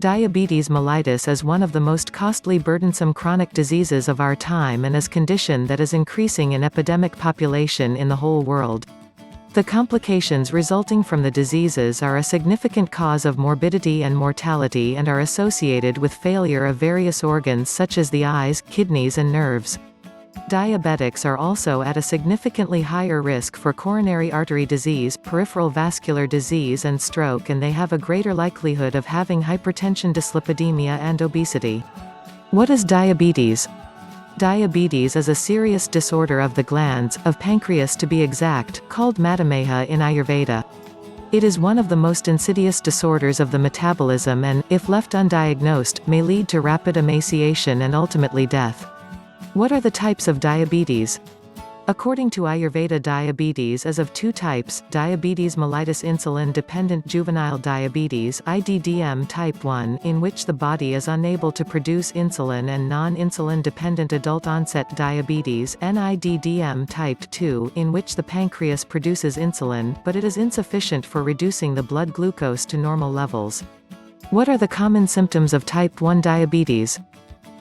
Diabetes mellitus is one of the most costly burdensome chronic diseases of our time and is a condition that is increasing in epidemic population in the whole world. The complications resulting from the diseases are a significant cause of morbidity and mortality and are associated with failure of various organs such as the eyes, kidneys and nerves. Diabetics are also at a significantly higher risk for coronary artery disease, peripheral vascular disease and stroke, and they have a greater likelihood of having hypertension, dyslipidemia and obesity. What is diabetes? Diabetes is a serious disorder of the glands, of pancreas to be exact, called madhumeha in Ayurveda. It is one of the most insidious disorders of the metabolism and, if left undiagnosed, may lead to rapid emaciation and ultimately death. What are the types of diabetes? According to Ayurveda, diabetes is of two types: diabetes mellitus, insulin-dependent juvenile diabetes (IDDM type 1), in which the body is unable to produce insulin, and non-insulin dependent adult-onset diabetes (NIDDM type 2), in which the pancreas produces insulin, but it is insufficient for reducing the blood glucose to normal levels. What are the common symptoms of type 1 diabetes?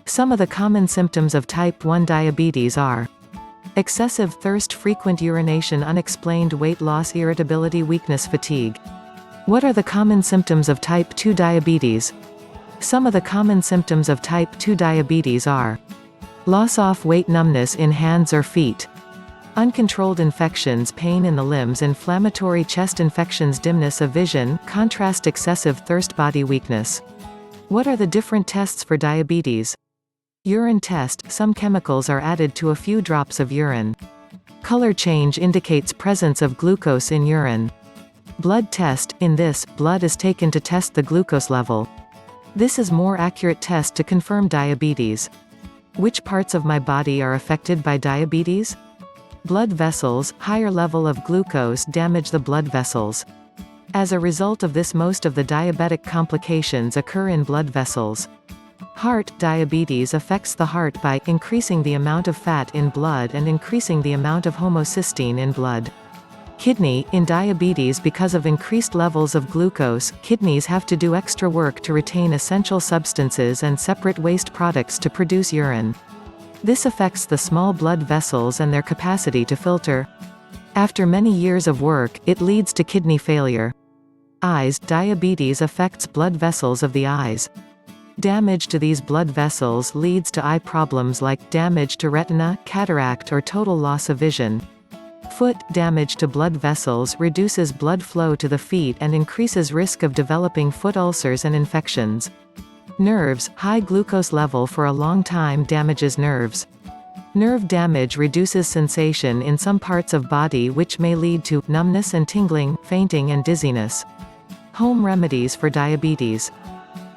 Some of the common symptoms of type 1 diabetes are excessive thirst, frequent urination, unexplained weight loss, irritability, weakness, fatigue. What are the common symptoms of type 2 diabetes? Some of the common symptoms of type 2 diabetes are loss of weight, numbness in hands or feet, uncontrolled infections, pain in the limbs, inflammatory chest infections, dimness of vision, contrast, excessive thirst, body weakness. What are the different tests for diabetes? Urine test. Some chemicals are added to a few drops of urine. Color change indicates presence of glucose in urine. Blood test. In this, blood is taken to test the glucose level. This is more accurate test to confirm diabetes. Which parts of my body are affected by diabetes? Blood vessels. Higher level of glucose damage the blood vessels. As a result of this, most of the diabetic complications occur in blood vessels. Heart. Diabetes affects the heart by increasing the amount of fat in blood and increasing the amount of homocysteine in blood. Kidney. In diabetes, because of increased levels of glucose, kidneys have to do extra work to retain essential substances and separate waste products to produce urine. This affects the small blood vessels and their capacity to filter. After many years of work, it leads to kidney failure. Eyes. Diabetes affects blood vessels of the eyes. Damage to these blood vessels leads to eye problems like damage to retina, cataract or total loss of vision. Foot. Damage to blood vessels reduces blood flow to the feet and increases risk of developing foot ulcers and infections. Nerves. High glucose level for a long time damages nerves. Nerve damage reduces sensation in some parts of body, which may lead to numbness and tingling, fainting and dizziness. Home remedies for diabetes.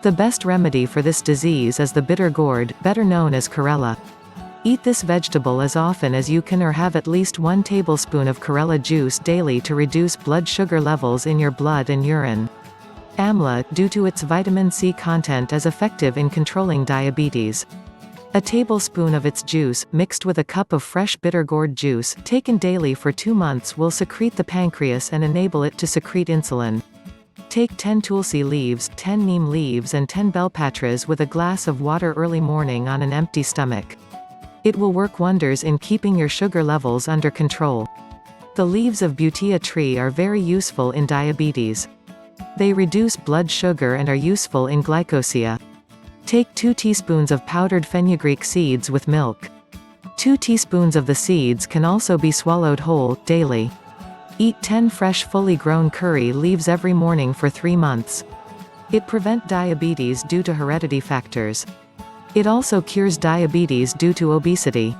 The best remedy for this disease is the bitter gourd, better known as Karela. Eat this vegetable as often as you can, or have at least 1 tablespoon of Karela juice daily to reduce blood sugar levels in your blood and urine. Amla, due to its vitamin C content, is effective in controlling diabetes. A tablespoon of its juice, mixed with a cup of fresh bitter gourd juice, taken daily for 2 months, will secrete the pancreas and enable it to secrete insulin. Take 10 tulsi leaves, 10 neem leaves and 10 belpatras with a glass of water early morning on an empty stomach. It will work wonders in keeping your sugar levels under control. The leaves of butea tree are very useful in diabetes. They reduce blood sugar and are useful in glycosia. Take 2 teaspoons of powdered fenugreek seeds with milk. 2 teaspoons of the seeds can also be swallowed whole, daily. Eat 10 fresh fully grown curry leaves every morning for 3 months. It prevents diabetes due to heredity factors. It also cures diabetes due to obesity.